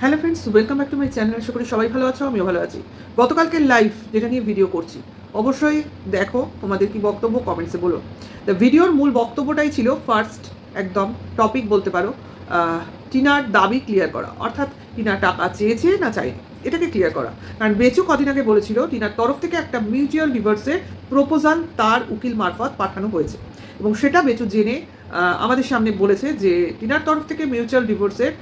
Hello friends, welcome back to my channel. আশা করি সবাই ভালো আছো, আমিও ভালো আছি। গতকালকের লাইভ যেটা নিয়ে ভিডিও করছি, অবশ্যই দেখো, তোমাদের কি বক্তব্য কমেন্টসে বলো। দ্য ভিডিওর মূল বক্তব্যটাই ছিল ফার্স্ট একদম টপিক বলতে পারো, টিনার দাবি ক্লিয়ার করা, অর্থাৎ টিনা টাকা চেয়েছে না চায়নি এটাকে ক্লিয়ার করা। কারণ বেচু কদিন আগে বলেছিল টিনার তরফ থেকে একটা মিউচুয়াল ডিভোর্সের প্রপোজাল তার উকিল মারফত পাঠানো হয়েছে, এবং সেটা বেচু জেনে আমাদের সামনে বলেছে যে টিনার তরফ থেকে মিউচুয়াল ডিভোর্সের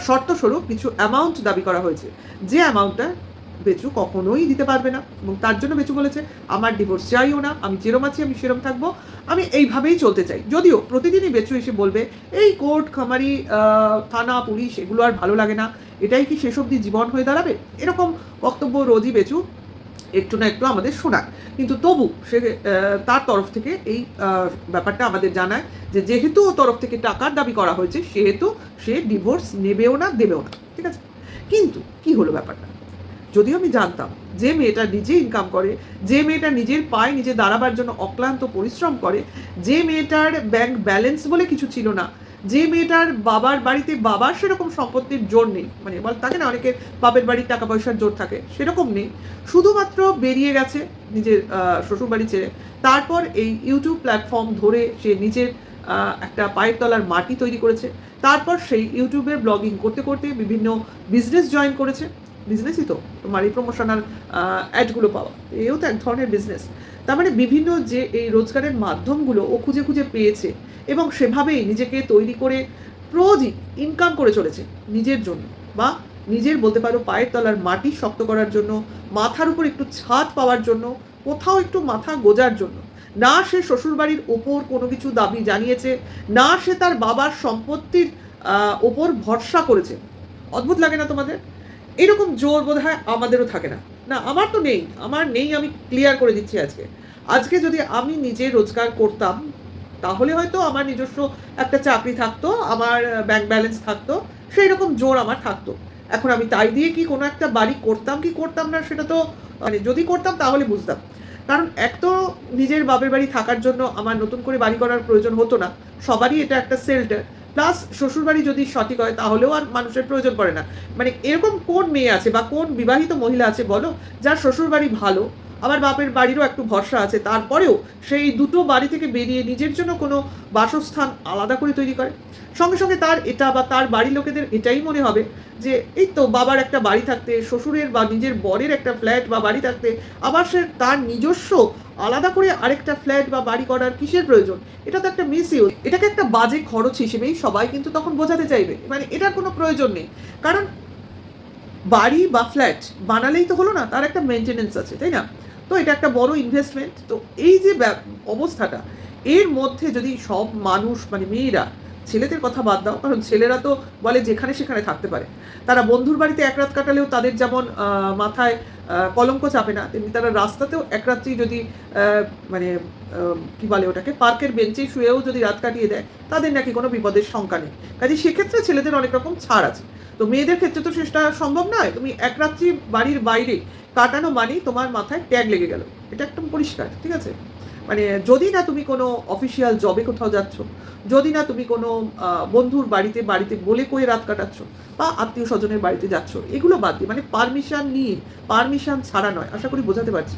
শর্তস্বরূপ কিছু অ্যামাউন্ট দাবি করা হয়েছে, যে অ্যামাউন্টটা বেচু কখনোই দিতে পারবে না। এবং তার জন্য বেচু বলেছে আমার ডিভোর্স চাইও না, আমি যেরম আছি আমি সেরম থাকবো, আমি এইভাবেই চলতে চাই। যদিও প্রতিদিনই বেচু এসে বলবে এই কোর্ট খামারি, থানা পুলিশ এগুলো আর ভালো লাগে না, এটাই কি শেষ অবধি জীবন হয়ে দাঁড়াবে, এরকম বক্তব্য রোজই বেচু একটু না একটু আমাদের শোনায়। কিন্তু তবু সে তার তরফ থেকে এই ব্যাপারটা আমাদের জানায় যে যেহেতু ওর তরফ থেকে টাকার দাবি করা হয়েছে, সেহেতু সে ডিভোর্স নেবেও না দেবেও না, ঠিক আছে। কিন্তু কি হলো ব্যাপারটা, যদিও আমি জানতাম যে মেয়েটা নিজে ইনকাম করে, যে মেয়েটা নিজের পায়ে নিজে দাঁড়াবার জন্য অক্লান্ত পরিশ্রম করে, যে মেয়েটার ব্যাংক ব্যালেন্স বলে কিছু ছিল না, যে মেয়েটার বাবার বাড়িতে বাবার সেরকম সম্পত্তির জোর নেই, মানে বল থাকে না অনেকের বাপের বাড়ির টাকা পয়সার জোর থাকে, সেরকম নেই, শুধুমাত্র বেরিয়ে গেছে নিজের শ্বশুরবাড়ি ছেড়ে, তারপর এই ইউটিউব প্ল্যাটফর্ম ধরে সে নিজের একটা পায়ের তলার মাটি তৈরি করেছে, তারপর সেই ইউটিউবে ব্লগিং করতে করতে বিভিন্ন বিজনেস জয়েন করেছে। বিজনেসই তো তোমার এই প্রমোশনাল অ্যাডগুলো পাওয়া, এও তো এক ধরনের বিজনেস। তার মানে বিভিন্ন যে এই রোজগারের মাধ্যমগুলো ও খুঁজে খুঁজে পেয়েছে, এবং সেভাবেই নিজেকে তৈরি করে রোজই ইনকাম করে চলেছে নিজের জন্য, বা নিজের বলতে পারো পায়ের তলার মাটি শক্ত করার জন্য, মাথার উপর একটু ছাদ পাওয়ার জন্য, কোথাও একটু মাথা গোজার জন্য। না সে শ্বশুরবাড়ির ওপর কোনো কিছু দাবি জানিয়েছে, না সে তার বাবার সম্পত্তির ওপর ভরসা করেছে। অদ্ভুত লাগে না তোমাদের? এরকম জোর বোধ হয় আমাদেরও থাকে না। না, আমার তো নেই, আমার নেই, আমি ক্লিয়ার করে দিচ্ছি আজকে। আজকে যদি আমি নিজে রোজগার করতাম, তাহলে হয়তো আমার নিজস্ব একটা চাকরি থাকতো, আমার ব্যাংক ব্যালেন্স থাকতো, সেই রকম জোর আমার থাকতো। এখন আমি তাই দিয়ে কি কোনো একটা বাড়ি করতাম কি করতাম না, সেটা তো মানে যদি করতাম তাহলে বুঝতাম। কারণ এক তো নিজের বাপের বাড়ি থাকার জন্য আমার নতুন করে বাড়ি করার প্রয়োজন হতো না, সবারই এটা একটা সেল্টার। প্লাস শ্বশুরবাড়ি যদি সঠিক হয় তাহলেও আর মানুষের প্রয়োজন পড়ে না। মানে এরকম কোন মেয়ে আছে বা কোন বিবাহিত মহিলা আছে বলো, যার শ্বশুরবাড়ি ভালো, আবার বাপের বাড়িরও একটু ভরসা আছে, তারপরেও সেই দুটো বাড়ি থেকে বেরিয়ে নিজের জন্য কোনো বাসস্থান আলাদা করে তৈরি করে। সঙ্গে সঙ্গে তার এটা বা তার বাড়ির লোকেদের এটাই মনে হবে যে এই তো বাবার একটা বাড়ি থাকতে, শ্বশুরের বা নিজের বরের একটা ফ্ল্যাট বা বাড়ি থাকতে, আবার সে তার নিজস্ব আলাদা করে আরেকটা ফ্ল্যাট বা বাড়ি করার কিসের প্রয়োজন? এটা তো একটা মিস ইউজ, এটাকে একটা বাজে খরচ হিসেবেই সবাই কিন্তু তখন বোঝাতে চাইবে, মানে এটার কোনো প্রয়োজন নেই। কারণ বাড়ি বা ফ্ল্যাট বানালেই তো হলো না, তার একটা মেনটেনেন্স আছে, তাই না? তো এটা একটা বড় ইনভেস্টমেন্ট। তো এই যে অবস্থাটা, এর মধ্যে যদি সব মানুষ মানে মেয়েরা, ছেলেদের কথা বাদ দাও, কারণ ছেলেরা তো বলে যেখানে সেখানে থাকতে পারে, তারা বন্ধুর বাড়িতে এক রাত কাটালেও তাদের যেমন মাথায় কলঙ্ক চাপে না, তেমনি তারা রাস্তাতেও এক রাত্রি যদি মানে কি বলে ওটাকে, পার্কের বেঞ্চে শুয়েও যদি রাত কাটিয়ে দেয়, তাদের নাকি কোনো বিপদের শঙ্কা নেই। কাজে সেক্ষেত্রে ছেলেদের অনেক রকম ছাড় আছে। তো মেয়েদের ক্ষেত্রে তো সেটা সম্ভব নয়, তুমি এক রাত্রি বাড়ির বাইরে কাটানো মানেই তোমার মাথায় ট্যাগ লেগে গেল, এটা একদম পরিষ্কার, ঠিক আছে। মানে যদি না তুমি কোনো অফিসিয়াল জবে কোথাও যাচ্ছ, যদি না তুমি কোনো বন্ধুর বাড়িতে বাড়িতে বলে কয়ে রাত কাটাচ্ছ, বা আত্মীয় স্বজনের বাড়িতে যাচ্ছ, এগুলো বাদ দিয়ে, মানে পারমিশন নিয়ে, পারমিশন ছাড়া নয়, আশা করি বোঝাতে পারছি।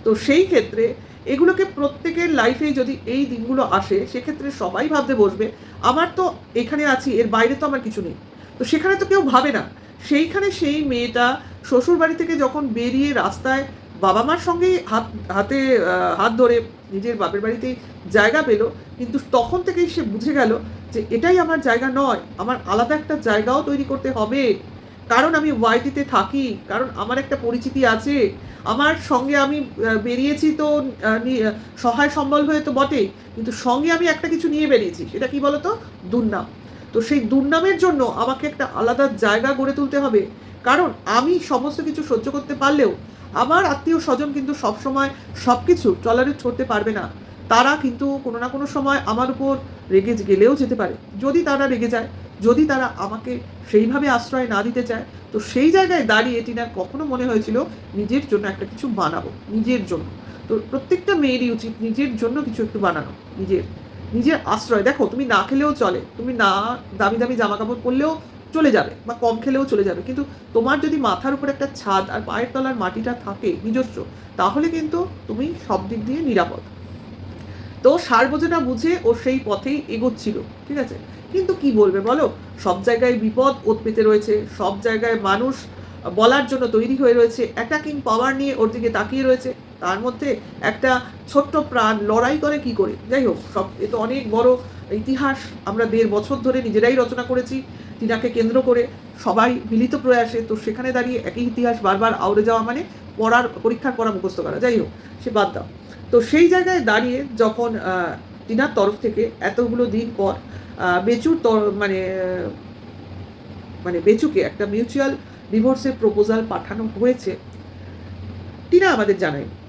তো সেই ক্ষেত্রে এগুলোকে প্রত্যেকের লাইফেই যদি এই দিনগুলো আসে, সেক্ষেত্রে সবাই ভাবতে বসবে আমার তো এখানে আছি, এর বাইরে তো আমার কিছু নেই। তো সেখানে তো কেউ ভাবে না। সেইখানে সেই মেয়েটা শ্বশুর বাড়ি থেকে যখন বেরিয়ে রাস্তায় বাবা মার সঙ্গেই হাতে হাত ধরে নিজের বাপের বাড়িতেই জায়গা পেল, কিন্তু তখন থেকেই সে বুঝে গেল যে এটাই আমার জায়গা নয়, আমার আলাদা একটা জায়গাও তৈরি করতে হবে। কারণ আমি ওয়াইটিতে থাকি, কারণ আমার একটা পরিচিতি আছে, আমার সঙ্গে আমি বেরিয়েছি তো সহায় সম্বল হয়ে তো বটেই, কিন্তু সঙ্গে আমি একটা কিছু নিয়ে বেরিয়েছি, সেটা কি বলতো? দুর্নাম। তো সেই দুর্নামের জন্য আমাকে একটা আলাদা জায়গা গড়ে তুলতে হবে। কারণ আমি সমস্ত কিছু সহ্য করতে পারলেও আমার আত্মীয় স্বজন কিন্তু সবসময় সব কিছু টলারেট করতে পারবে না। তারা কিন্তু কোনো না কোনো সময় আমার উপর রেগে গেলেও যেতে পারে। যদি তারা রেগে যায়, যদি তারা আমাকে সেইভাবে আশ্রয় না দিতে চায়, তো সেই জায়গায় দাঁড়িয়ে টিনার কখনো মনে হয়েছিল নিজের জন্য একটা কিছু বানাবো, নিজের জন্য। তো প্রত্যেকটা মেয়েরই উচিত নিজের জন্য কিছু একটু বানানো, নিজের নিজের আশ্রয়। দেখো, তুমি না খেলেও চলে, তুমি না দামি দামি জামা কাপড় পরলেও চলে যাবে বা কম খেলেও চলে যাবে, কিন্তু তোমার যদি মাথার উপর একটা ছাদ আর পায়ের তলার মাটিটা থাকে নিজস্ব, তাহলে কিন্তু তুমি সব দিক দিয়ে নিরাপদ। তো সার বোঝে না বুঝে ও সেই পথেই এগোচ্ছিল, ঠিক আছে। কিন্তু কি বলবে বলো, সব জায়গায় বিপদ ওত পেতে রয়েছে, সব জায়গায় মানুষ বলার জন্য তৈরি হয়ে রয়েছে, অ্যাটাকিং পাওয়ার নিয়ে ওর দিকে তাকিয়ে রয়েছে। তার মধ্যে একটা ছোট্ট প্রাণ লড়াই করে কি করে, যাই হোক, সব এ তো অনেক বড় ইতিহাস আমরা 1.5 বছর ধরে নিজেরাই রচনা করেছি টিনাকে কেন্দ্র করে, সবাই মিলিত প্রয়াসে। তো সেখানে দাঁড়িয়ে একই ইতিহাস বারবার আউড়ে যাওয়া মানে পরীক্ষার পড়া মুখস্থ করা, যাই হোক, সে বাদ দাও। তো সেই জায়গায় দাঁড়িয়ে যখন টিনার তরফ থেকে এতগুলো দিন পর বেচুর মানে মানে বেচুকে একটা মিউচুয়াল ডিভোর্সের প্রপোজাল পাঠানো হয়েছে, টিনা আমাদের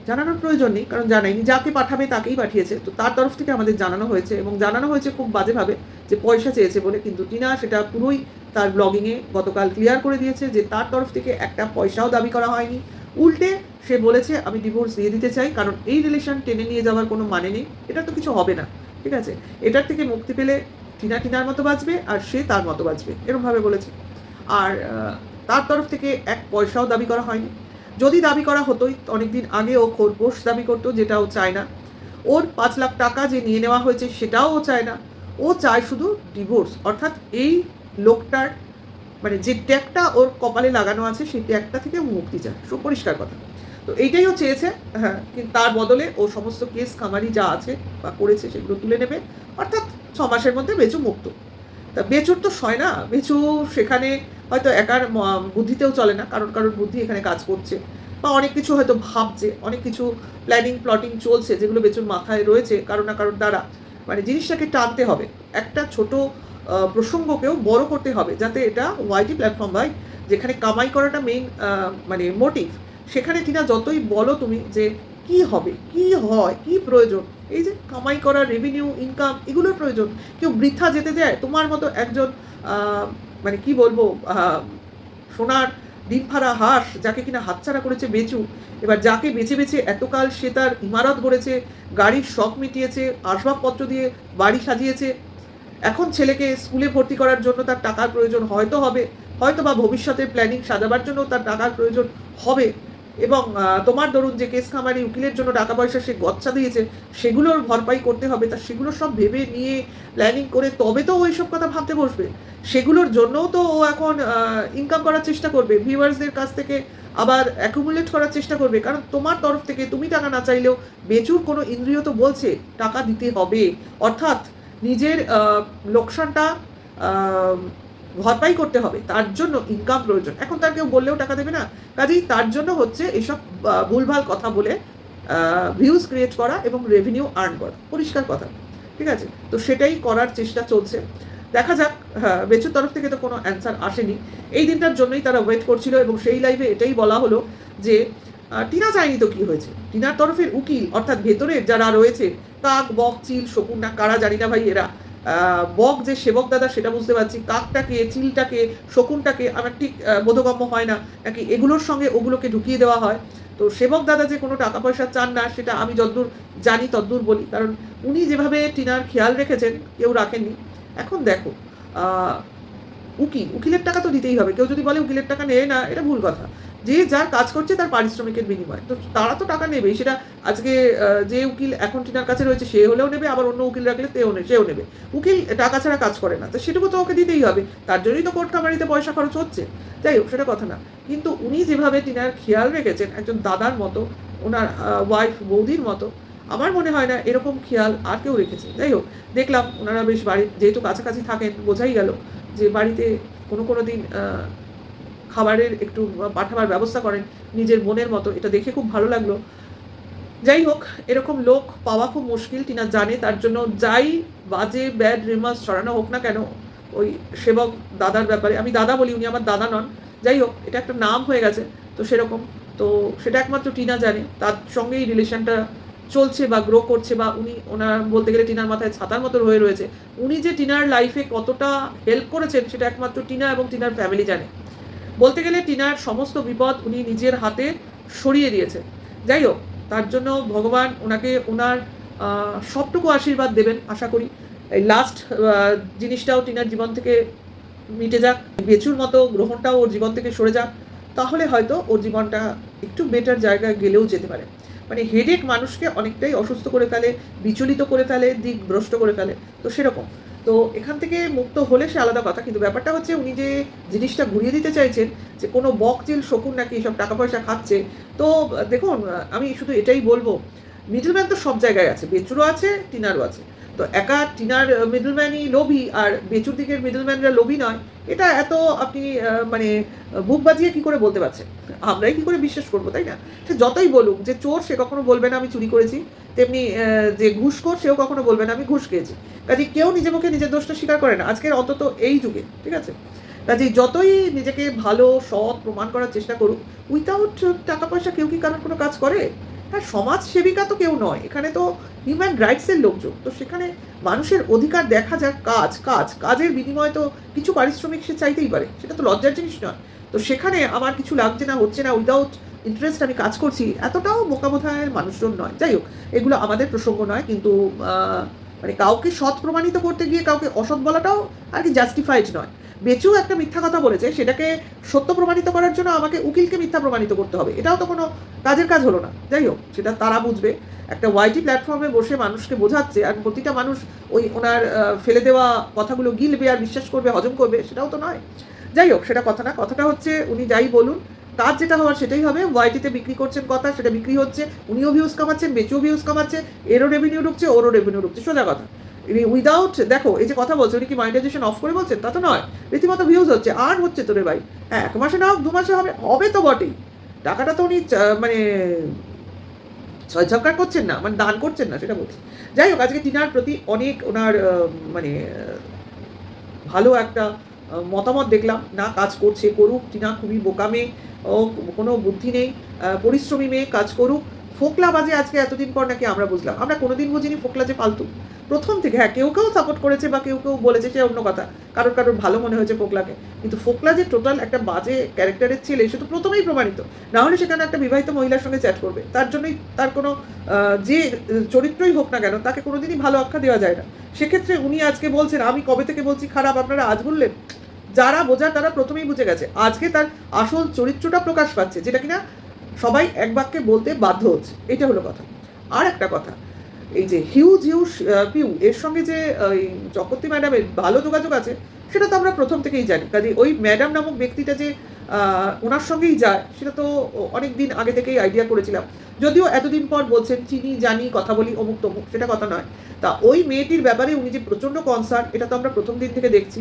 জানানোর প্রয়োজন নেই, কারণ জানায়নি, যাকে পাঠাবে তাকেই পাঠিয়েছে। তো তার তরফ থেকে আমাদের জানানো হয়েছে, এবং জানানো হয়েছে খুব বাজেভাবে, যে পয়সা চেয়েছে বলে। কিন্তু টিনা সেটা পুরোই তার ব্লগিংয়ে গতকাল ক্লিয়ার করে দিয়েছে যে তার তরফ থেকে একটা পয়সাও দাবি করা হয়নি। উল্টে সে বলেছে আমি ডিভোর্স দিয়ে দিতে চাই, কারণ এই রিলেশন টেনে নিয়ে যাওয়ার কোনো মানে নেই, এটা তো কিছু হবে না, ঠিক আছে। এটার থেকে মুক্তি পেলে টিনা টিনার মতো বাঁচবে আর সে তার মতো বাঁচবে, এরকমভাবে বলেছে। আর তার তরফ থেকে এক পয়সাও দাবি করা হয়নি। যদি দাবি করা হতোই অনেকদিন আগে ও খোরপোশ দাবি করতো, যেটা ও চায় না। ওর 5 লাখ টাকা যে নিয়ে নেওয়া হয়েছে সেটাও ও চায় না। ও চায় শুধু ডিভোর্স, অর্থাৎ এই লোকটার মানে যে ট্যাগটা ওর কপালে লাগানো আছে সেই ট্যাগটা থেকে মুক্তি চায়, সুপরিষ্কার কথা। তো এইটাই ও চেয়েছে, হ্যাঁ। কিন্তু তার বদলে ও সমস্ত কেস কামারি যা আছে বা করেছে সেগুলো তুলে নেবে, অর্থাৎ 6 মাসের মধ্যে বেচু মুক্ত। তা বেচুর তো সয় না, বেচু সেখানে হয়তো একার বুদ্ধিতেও চলে না, কারণ কারোর বুদ্ধি এখানে কাজ করছে, বা অনেক কিছু হয়তো ভাবছে, অনেক কিছু প্ল্যানিং প্লটিং চলছে যেগুলো বেচুর মাথায় রয়েছে কারো না কারোর দ্বারা। মানে জিনিসটাকে টানতে হবে, একটা ছোট প্রসঙ্গকেও বড় করতে হবে, যাতে এটা ওয়াইটি প্ল্যাটফর্ম হয়, যেখানে কামাই করাটা মেইন মানে মোটিভ। সেখানে টিনা যতই বলো তুমি যে কি হবে, কি হয়, কি প্রয়োজন, এই যে কামাই করা, রেভিনিউ, ইনকাম, এগুলোর প্রয়োজন কেউ বৃথা যেতে দেয়? তোমার মতো একজন মানে কি বলবো, সোনার ডিম ফাড়া হাঁস, যাকে কিনা হাতছাড়া করেছে বেচু, এবার যাকে বেছে বেছে এতকাল সে তার ইমারত গড়েছে, গাড়ির শখ মিটিয়েছে, আসবাবপত্র দিয়ে বাড়ি সাজিয়েছে, এখন ছেলেকে স্কুলে ভর্তি করার জন্য তার টাকার প্রয়োজন হয়তো হবে, হয়তো বা ভবিষ্যতের প্ল্যানিং সাজাবার জন্য তার টাকার প্রয়োজন হবে, এবং তোমার ধরুন যে কেস খামারি উকিলের জন্য টাকা পয়সা সে গচ্ছা দিয়েছে, সেগুলোর ভরপাই করতে হবে। তা সেগুলো সব ভেবে নিয়ে প্ল্যানিং করে তবে তো ওই সব কথা ভাবতে বসবে। সেগুলোর জন্যও তো ও এখন ইনকাম করার চেষ্টা করবে, ভিউয়ার্সদের কাছ থেকে আবার অ্যাকুমুলেট করার চেষ্টা করবে, কারণ তোমার তরফ থেকে তুমি টাকা না চাইলেও বেচুর কোনো ইন্দ্রিয় তো বলছে টাকা দিতে হবে, অর্থাৎ নিজের লোকসানটা ভরপাই করতে হবে, তার জন্য ইনকাম প্রয়োজন। এখন তার কেউ বললেও টাকা দেবে না, কাজেই তার জন্য হচ্ছে এইসব ভুলভাল কথা বলে ভিউজ ক্রিয়েট করা এবং রেভিনিউ আর্ন করা, পরিষ্কার কথা, ঠিক আছে। তো সেটাই করার চেষ্টা চলছে, দেখা যাক। হ্যাঁ, বেচুর তরফ থেকে তো কোনো অ্যান্সার আসেনি, এই দিনটার জন্যই তারা ওয়েট করছিল, এবং সেই লাইভে এটাই বলা হলো যে টিনা চায়নি তো কি হয়েছে, টিনার তরফের উকিল অর্থাৎ ভেতরের যারা রয়েছে, কাক, বক, চিল, শকুন না কারা জানি না ভাই, এরা বক যে সেবক দাদা সেটা বুঝতে পারছি, কাকটাকে, চিলটাকে, শকুনটাকে আমার ঠিক বোধগম্য হয় না, নাকি এগুলোর সঙ্গে ওগুলোকে ঢুকিয়ে দেওয়া হয়। তো সেবক দাদা যে কোনো টাকা পয়সা চান না, সেটা আমি যতদূর জানি ততদূর বলি, কারণ উনি যেভাবে টিনার খেয়াল রেখেছেন কেউ রাখেননি। এখন দেখো, উকিলের টাকা তো দিতেই হবে, কেউ যদি বলে উকিলের টাকা নেয় না, এটা ভুল কথা। যে যার কাজ করছে তার পারিশ্রমিকের বিনিময়, তো তারা তো টাকা নেবেই। সেটা আজকে যে উকিল এখন টিনার কাছে রয়েছে সে হলেও নেবে, আবার অন্য উকিল রাখলে সেও নেবে। উকিল টাকা ছাড়া কাজ করে না, তো সেটুকু তো ওকে দিতেই হবে, তার জন্যই তো কোর্ট কামারিতে পয়সা খরচ হচ্ছে। যাই হোক, সেটা কথা না, কিন্তু উনি যেভাবে টিনার খেয়াল রেখেছেন একজন দাদার মতো, ওনার ওয়াইফ বৌদির মতো, আমার মনে হয় না এরকম খেয়াল আর কেউ রেখেছে। যাই হোক, দেখলাম ওনারা বেশ বাড়ি যেহেতু কাছাকাছি থাকেন, বোঝাই গেল যে বাড়িতে কোনো দিন খাবারের একটু পাঠাবার ব্যবস্থা করেন নিজের বোনের মতো, এটা দেখে খুব ভালো লাগলো। যাই হোক, এরকম লোক পাওয়া খুব মুশকিল, টিনা জানে। তার জন্য যাই বাজে ব্যাড রিমার্স ছড়ানো হোক না কেন ওই সেবক দাদার ব্যাপারে, আমি দাদা বলি, উনি আমার দাদা নন, যাই হোক, এটা একটা নাম হয়ে গেছে, তো সেরকম, তো সেটা একমাত্র টিনা জানে, তার সঙ্গেই রিলেশনটা চলছে বা গ্রো করছে, বা উনি ওনার বলতে গেলে টিনার মাথায় ছাতার মতো হয়ে রয়েছে। উনি যে টিনার লাইফে কতটা হেল্প করেছেন সেটা একমাত্র টিনা এবং টিনার ফ্যামিলি জানে। বলতে গেলে টিনার সমস্ত বিপদ উনি নিজের হাতে সরিয়ে দিয়েছেন। যাই হোক, তার জন্য ভগবান ওনাকে ওনার সবটুকু আশীর্বাদ দেবেন আশা করি। এই লাস্ট জিনিসটাও টিনার জীবন থেকে মিটে যাক, বেচুর মতো গ্রহণটাও ওর জীবন থেকে সরে যাক, তাহলে হয়তো ওর জীবনটা একটু বেটার জায়গায় গেলেও যেতে পারে। মানে হেডেক মানুষকে অনেকটাই অসুস্থ করে ফেলে, বিচলিত করে ফেলে, দিক ভ্রষ্ট করে ফেলে। তো সেরকম, তো এখান থেকে মুক্ত হলে সে আলাদা কথা, কিন্তু ব্যাপারটা হচ্ছে উনি যে জিনিসটা ঘুরিয়ে দিতে চাইছেন যে কোনো বকচিল শকুন নাকি এসব টাকা পয়সা খাচ্ছে। তো দেখুন, আমি শুধু এটাই বলবো, মিডলম্যান তো সব জায়গায় আছে, বেচুরও আছে, টিনারও আছে। তো একা টিনার মিডলম্যানই লোভী আর বেচুর দিকের মিডলম্যানরা লোভী নয়, এটা এত আপনি মানে বুক বাজিয়ে কি করে বলতে পারছেন? আমরাই কি করে বিশ্বাস করবো, তাই না? সে যতই বলুক যে চোর, সে কখনো বলবে না আমি চুরি করেছি, তেমনি যে ঘুষখোর সেও কখনো বলবে না আমি ঘুষ খেয়েছি। কাজে কেউ নিজে মুখে নিজের দোষটা স্বীকার করে না আজকের, অন্তত এই যুগে, ঠিক আছে? কাজেই যতই নিজেকে ভালো সৎ প্রমাণ করার চেষ্টা করুক, উইথাউট টাকা পয়সা কেউ কি কারোর কোনো কাজ করে? হ্যাঁ, সমাজ সেবিকা তো কেউ নয়, এখানে তো হিউম্যান রাইটসের লোকজন। তো সেখানে মানুষের অধিকার দেখা যাক, কাজের বিনিময়ে তো কিছু পারিশ্রমিক সে চাইতেই পারে, সেটা তো লজ্জার জিনিস নয়। তো সেখানে আমার কিছু লাগছে না, হচ্ছে না, উইদাউট ইন্টারেস্ট আমি কাজ করছি, এতটাও বোকাবোধায়ের মানুষজন নয়। যাই হোক, এগুলো আমাদের প্রসঙ্গ নয়, কিন্তু মানে কাউকে সৎ প্রমাণিত করতে গিয়ে কাউকে অসৎ বলাটাও আর কি জাস্টিফাইড নয়। বেচু একটা মিথ্যা কথা বলেছে, সেটাকে সত্য প্রমাণিত করার জন্য আমাকে উকিলকে মিথ্যা প্রমাণিত করতে হবে, এটাও তো কোনো কাজের কাজ হলো না। যাই হোক, সেটা তারা বুঝবে। একটা ওয়াইটি প্ল্যাটফর্মে বসে মানুষকে বোঝাচ্ছে, আর প্রতিটা মানুষ ওই ওনার ফেলে দেওয়া কথাগুলো গিলবে আর বিশ্বাস করবে, হজম করবে, সেটাও তো নয়। যাই হোক, সেটা কথা না, কথাটা হচ্ছে উনি যাই বলুন, কাজ যেটা হওয়ার সেটাই হবে। ওয়াইটিতে বিক্রি করছেন কথা, সেটা বিক্রি হচ্ছে, উনিও ভিউজ কামাচ্ছেন, বেচুও ভিউজ কামাচ্ছে, এরও রেভিনিউ ঢুকছে, ওরও রেভিনিউ ঢুকছে, সোজা কথা। উইদাউট, দেখো এই যে কথা বলছে, উনি কি মনিটাইজেশন অফ করে বলছেন? তা তো নয়, রীতিমতো ভিউজ হচ্ছে, আর হচ্ছে তোরে ভাই। হ্যাঁ, 1 মাসে না হোক 2 মাসে হবে, হবে তো বটেই। টাকাটা তো উনি মানে ছয় ছক্কার করছেন না, মানে দান করছেন না, সেটা বলছি। যাই হোক, আজকে টিনার প্রতি অনেক ওনার মানে ভালো একটা মতামত দেখলাম। না, কাজ করছে, করুক, টিনা খুবই বোকা মেয়ে, ও কোনো বুদ্ধি নেই, পরিশ্রমী মেয়ে, কাজ করুক। ফোকলা বাজে আজকে এতদিন পর নাকি আমরা বুঝলাম, আমরা কোনোদিন বুঝিনি ফোকলা যে ফালতু। প্রথম থেকে, হ্যাঁ, কেউ কেউ সাপোর্ট করেছে বা কেউ কেউ বলেছে, সে অন্য কথা, কারোর ভালো মনে হয়েছে ফোকলাকে, কিন্তু ফোকলা যে টোটাল একটা বাজে ক্যারেক্টারের ছেলে সে তো প্রথমেই প্রমাণিত। না হলে সেখানে একটা বিবাহিত মহিলার সঙ্গে চ্যাট করবে, তার জন্যই তার কোনো যে চরিত্রই হোক না কেন, তাকে কোনোদিনই ভালো আখ্যা দেওয়া যায় না। সেক্ষেত্রে উনি আজকে বলছেন আমি কবে থেকে বলছি খারাপ, আপনারা আজ বললেন? যারা বোঝার তারা প্রথমেই বুঝে গেছে, আজকে তার আসল চরিত্রটা প্রকাশ পাচ্ছে, যেটা কিনা সবাই এক বাক্যে বলতে বাধ্য হচ্ছে, এটা হলো কথা। আর একটা কথা, এই যে পিউ এর সঙ্গে যে ওই চক্রবর্তী ম্যাডামের ভালো যোগাযোগ আছে, সেটা তো আমরা প্রথম থেকেই জানি। কাজে ওই ম্যাডাম নামক ব্যক্তিটা যে ওনার সঙ্গেই যায়, সেটা তো অনেক দিন আগে থেকেই আইডিয়া করেছিলাম। যদিও এতদিন পর বলছেন চিনি, জানি, কথা বলি, অমুক তমুক, সেটা কথা নয়। তা ওই মেয়েটির ব্যাপারে উনি যে প্রচণ্ড কনসার্ন, এটা তো আমরা প্রথম দিন থেকে দেখছি।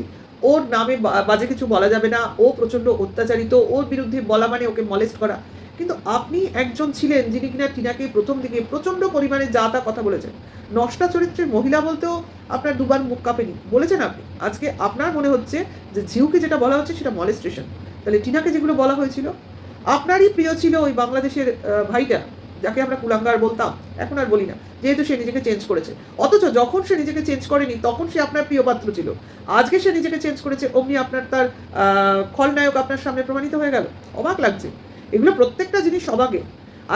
ওর নামে বাজে কিছু বলা যাবে না, ও প্রচণ্ড অত্যাচারিত, ওর বিরুদ্ধে বলা মানে ওকে মলেস্ট করা। কিন্তু আপনি একজন ছিলেন যিনি কিনা টিনাকে প্রথম দিকে প্রচণ্ড পরিমাণে যা তা কথা বলেছেন। নষ্টা চরিত্রের মহিলা বলতেও আপনার দুবার মুখ কাঁপেনি, বলেছেন আপনি। আজকে আপনার মনে হচ্ছে যে ঝিউকে যেটা বলা হচ্ছে সেটা মলেস্টেশন, তাহলে টিনাকে যেগুলো বলা হয়েছিল, আপনারই প্রিয় ছিল ওই বাংলাদেশের ভাইটা, যাকে আমরা কুলাঙ্গার বলতাম, এখন আর বলি না, যেহেতু সে নিজেকে চেঞ্জ করেছে। অথচ যখন সে নিজেকে চেঞ্জ করেনি তখন সে আপনার প্রিয় পাত্র ছিল, আজকে সে নিজেকে চেঞ্জ করেছে, অমনি আপনার তার খলনায়ক আপনার সামনে প্রমাণিত হয়ে গেল। অবাক লাগছে, এগুলো প্রত্যেকটা জিনিস অবাকে।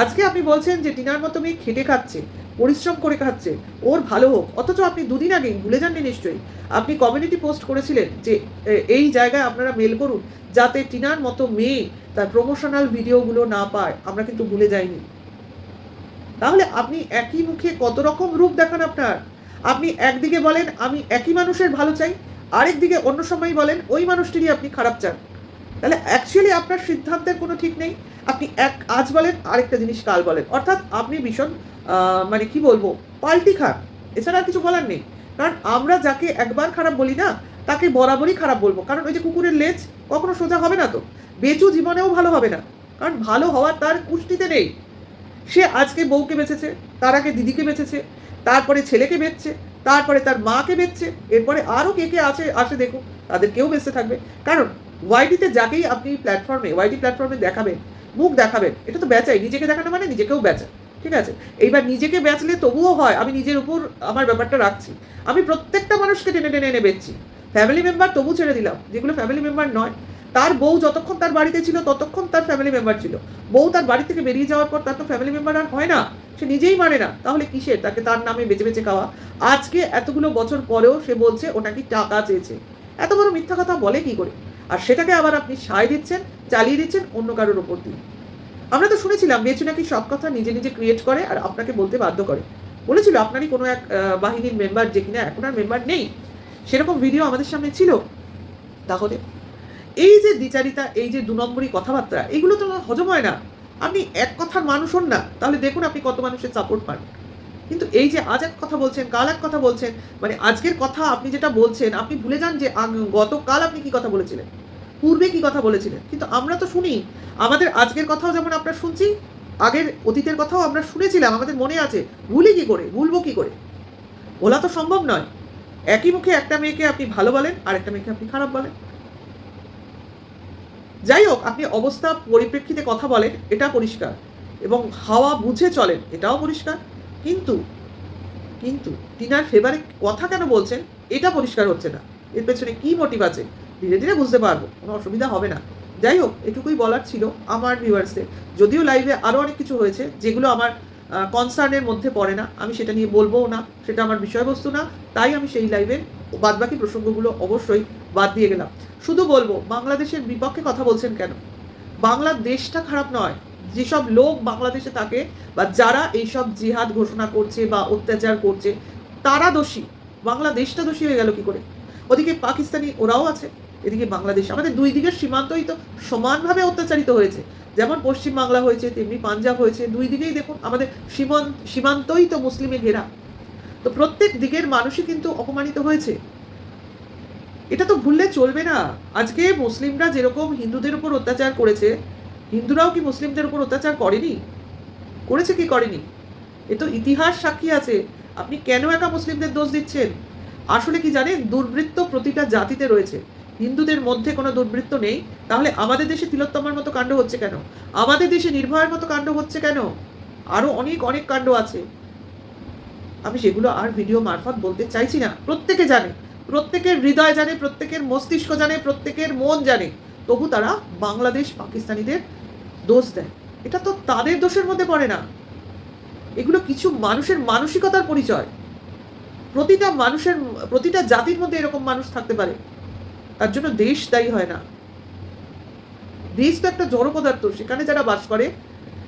আজকে আপনি বলছেন যে টিনার মতো মেয়ে খেটে খাচ্ছে, পরিশ্রম করে খাচ্ছে, ওর ভালো হোক, অথচ আপনি দুদিন আগেই ভুলে যাননি নিশ্চয়ই, আপনি কমিউনিটি পোস্ট করেছিলেন যে এই জায়গায় আপনারা মেল করুন যাতে টিনার মতো মেয়ে তার প্রমোশনাল ভিডিওগুলো না পায়। আমরা কিন্তু ভুলে যাইনি। তাহলে আপনি একই মুখে কত রকম রূপ দেখান আপনার। আপনি একদিকে বলেন আমি একই মানুষের ভালো চাই, আরেকদিকে অন্য সময় বলেন ওই মানুষটিরই আপনি খারাপ চান। তাহলে অ্যাকচুয়ালি আপনার সিদ্ধান্তের কোনো ঠিক নেই। আপনি আজ বলেন, আরেকটা জিনিস কাল বলেন, অর্থাৎ আপনি ভীষণ মানে কি বলবো, পাল্টি খান, এছাড়া আর কিছু বলার নেই। কারণ আমরা যাকে একবার খারাপ বলি না, তাকে বরাবরই খারাপ বলবো। কারণ ওই যে কুকুরের লেজ কখনো সোজা হবে না, তো বেচু জীবনেও ভালো হবে না, কারণ ভালো হওয়ার তার কুষ্টিতে নেই। সে আজকে বউকে বেঁচেছে, তার আগে দিদিকে বেঁচেছে, তারপরে ছেলেকে বেচছে, তারপরে তার মাকে বেচছে, এরপরে আরও কে কে আসে দেখুন, তাদেরকেও বেঁচতে থাকবে। কারণ ওয়াইটিতে যাকেই আপনি ওয়াইটি প্ল্যাটফর্মে দেখাবেন, মুখ দেখাবেন, এটা তো বেচাই, নিজেকে দেখানো মানে নিজেকেও বেচা, ঠিক আছে? এইবার নিজেকে বেচলে তবুও হয়, আমি নিজের উপর আমার ব্যাপারটা রাখছি, আমি প্রত্যেকটা মানুষকে টেনে টেনে এনে বেচছি। ফ্যামিলি মেম্বার তবু ছেড়ে দিলাম, যেগুলো ফ্যামিলি মেম্বার নয়। তার বউ যতক্ষণ তার বাড়িতে ছিল ততক্ষণ তার ফ্যামিলি মেম্বার ছিল, বউ তার বাড়ি থেকে বেরিয়ে যাওয়ার পর তার তো ফ্যামিলি মেম্বার আর হয় না, সে নিজেই মানে না, তাহলে কিসের তাকে তার নামে বেঁচে বেঁচে খাওয়া? আজকে এতগুলো বছর পরেও সে বলছে ও নাকি টাকা চেয়েছে। এত বড় মিথ্যা কথা বলে কি করে? আর সেটাকে আবার আপনি সায় দিচ্ছেন, চালিয়ে দিচ্ছেন অন্য কারোর ওপর দিয়ে। আমরা তো শুনেছিলাম বেচু নাকি সব কথা নিজে নিজে ক্রিয়েট করে আর আপনাকে বলতে বাধ্য করে। বলেছিল আপনারই কোনো এক বাহিনীর মেম্বার, যে কিনা এখন আর মেম্বার নেই, সেরকম ভিডিও আমাদের সামনে ছিল। তাহলে এই যে দ্বিচারিতা, এই যে ২ নম্বরই কথাবার্তা, এগুলো তো হজম হয় না। আপনি এক কথার মানুষ হন না, তাহলে দেখুন আপনি কত মানুষের সাপোর্ট পান। কিন্তু এই যে আজ এক কথা বলছেন, কাল এক কথা বলছেন, মানে আজকের কথা আপনি যেটা বলছেন, আপনি ভুলে যান যে গতকাল আপনি কি কথা বলেছিলেন, পূর্বে কি কথা বলেছিলেন। কিন্তু আমরা তো শুনি, আমাদের আজকের কথাও যেমন আমরা শুনছি, আগের অতীতের কথাও আমরা শুনেছিলাম, আমাদের মনে আছে। ভুলি কি করে, ভুলবো কি করে? বলা তো সম্ভব নয়। একই মুখে একটা মেয়েকে আপনি ভালো বলেন, আর একটা মেয়েকে আপনি খারাপ বলেন। যাই হোক, আপনি অবস্থা পরিপ্রেক্ষিতে কথা বলেন, এটা পরিষ্কার, এবং হাওয়া বুঝে চলেন, এটাও পরিষ্কার। কিন্তু কিন্তু টিনার ফেভারে কথা কেন বলছেন, এটা পরিষ্কার হচ্ছে না। এর পেছনে কি মোটিভ আছে? ধীরে ধীরে বুঝতে পারবো, কোনো অসুবিধা হবে না। যাই হোক, এটুকুই বলার ছিল আমার ভিউয়ার্সদের। যদিও লাইভে আরও অনেক কিছু হয়েছে যেগুলো আমার কনসার্নের মধ্যে পড়ে না, আমি সেটা নিয়ে বলবোও না, সেটা আমার বিষয়বস্তু না। তাই আমি সেই লাইভের বাদবাকি প্রসঙ্গগুলো অবশ্যই বাদ দিয়ে গেলাম। শুধু বলবো, বাংলাদেশের বিপক্ষে কথা বলছেন কেন? বাংলাদেশটা খারাপ নয়। যেসব লোক বাংলাদেশে থাকে বা যারা এইসব জিহাদ ঘোষণা করছে বা অত্যাচার করছে, তারা দোষী। বাংলাদেশটা দোষী হয়ে গেল কি করে? ওদিকে পাকিস্তানি ওরাও আছে, এদিকে বাংলাদেশ। আমাদের দুই দিকের সীমান্তই তো সমানভাবে অত্যাচারিত হয়েছে। যেমন পশ্চিম বাংলা হয়েছে, তেমনি পাঞ্জাব হয়েছে। দুই দিকেই দেখুন, আমাদের সীমান্তই তো মুসলিমে ঘেরা। তো প্রত্যেক দিকের মানুষই কিন্তু অপমানিত হয়েছে। এটা তো ভুললে চলবে না। আজকে মুসলিমরা যেরকম হিন্দুদের উপর অত্যাচার করেছে, হিন্দুরাও কি মুসলিমদের উপর অত্যাচার করেনি? করেছে কি করেনি? এ তো ইতিহাস সাক্ষী আছে। আপনি কেন একা মুসলিমদের দোষ দিচ্ছেন? আসলে কি জানেন, দুর্বৃত্ত প্রতিটা জাতিতে রয়েছে। হিন্দুদের মধ্যে কোনো দুর্বৃত্ত নেই, তাহলে আমাদের দেশে তিলোত্তমার মতো কাণ্ড হচ্ছে কেন? আমাদের দেশে নির্ভয়ার মতো কাণ্ড হচ্ছে কেন? আরো অনেক অনেক কাণ্ড আছে। আমি সেগুলো আর ভিডিও মারফত বলতে চাইছি না। প্রত্যেকে জানে, প্রত্যেকের হৃদয় জানে, প্রত্যেকের মস্তিষ্ক জানে, প্রত্যেকের মন জানে। তবু তারা বাংলাদেশ পাকিস্তানিদের দোষ দেয়। এটা তো তাদের দোষের মধ্যে পড়ে না। এগুলো কিছু মানুষের মানসিকতার পরিচয়। প্রতিটা মানুষের, প্রতিটা জাতির মধ্যে এরকম মানুষ থাকতে পারে। তার জন্য দেশ দায়ী হয় না। দেশ তো একটা জড় পদার্থ, সেখানে যারা বাস করে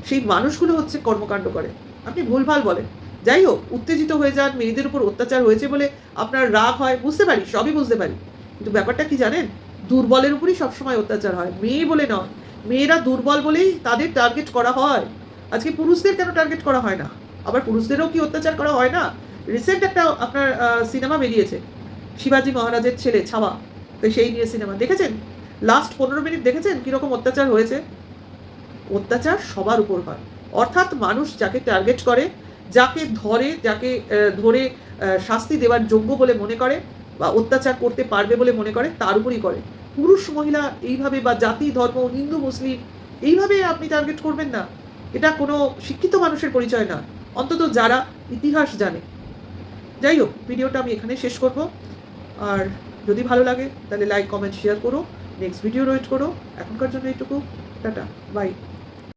সেই মানুষগুলো হচ্ছে কর্মকাণ্ড করে। আপনি ভুলভাল বলেন। যাই হোক, উত্তেজিত হয়ে যান, মেয়েদের উপর অত্যাচার হয়েছে বলে আপনার রাগ হয়, বুঝতে পারি, সবই বুঝতে পারি। কিন্তু ব্যাপারটা কি জানেন, দুর্বলের উপরই সবসময় অত্যাচার হয়, মেয়ে বলে নয়। মেয়েরা দুর্বল বলেই তাদের টার্গেট করা হয়। আজকে পুরুষদের কেন টার্গেট করা হয় না? আবার পুরুষদেরও কি অত্যাচার করা হয় না? রিসেন্ট একটা আপনার সিনেমা বেরিয়েছে, শিবাজি মহারাজের ছেলে ছাওয়া। তো সেই নিয়ে সিনেমা দেখেছেন? লাস্ট 15 মিনিট দেখেছেন কীরকম অত্যাচার হয়েছে? অত্যাচার সবার উপর হয়। অর্থাৎ মানুষ যাকে টার্গেট করে, যাকে ধরে, যাকে ধরে শাস্তি দেওয়ার যোগ্য বলে মনে করে বা অত্যাচার করতে পারবে বলে মনে করে, তার উপরই করে। পুরুষ মহিলা এইভাবে, বা জাতি ধর্ম, হিন্দু মুসলিম, এইভাবে আপনি টার্গেট করবেন না। এটা কোনো শিক্ষিত মানুষের পরিচয় না, অন্তত যারা ইতিহাস জানে। যাই হোক, ভিডিওটা আমি এখানে শেষ করব। আর যদি ভালো লাগে তাহলে লাইক, কমেন্ট, শেয়ার করো। নেক্সট ভিডিও ওয়েট করো। এখনকার জন্য এইটুকু। Tata, by.